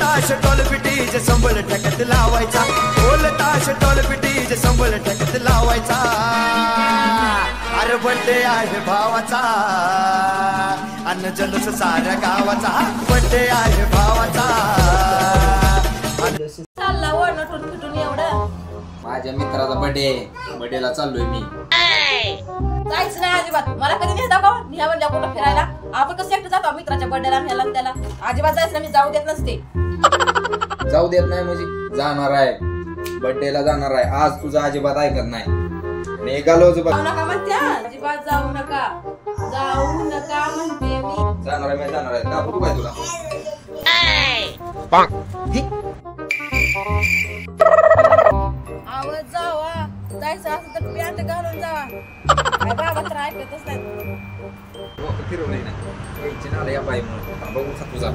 ताश टोल पिटीचे संबळ ठेकत लावायचा, ढोल ताश टोल पिटीचे संबळ ठेकत लावायचा. अरे बर्थडे आहे भावाचा अन्न जल्लोष साऱ्या गावाचा, बर्थडे आहे भावाचा. चालला वळण ठुन फिटून एवढं. माझ्या मित्राचा बर्थडेला चाललोय मी. जायचं नाही अजिबात. मला कधी नेता का न्या म्हणजे कुठं फिरायला? आपण कसं एकटं जातो मित्राच्या बर्थडेला न्यायला त्याला? अजिबात जायचं नाही, मी जाऊ देत नसते. जाऊ देत नाही म्हणजे जाणार आहे, बर्थडेला जाणार आहे. आज तुझा अजिबात ऐकत नाही. निघालो जाऊ नका म्हणते, अजिबात जाऊ नका, जाऊ नका म्हणते मी. जाणार आहे, जाणार आहे. का बघू काय तुला? आवाज जावा, जायचं असं तर पॅन्ट घालून जावा. काय बाबा तर ऐकतच नाही. फिरवलंय ना टेन्शन आलं या बाई म्हणून. बघू तुझा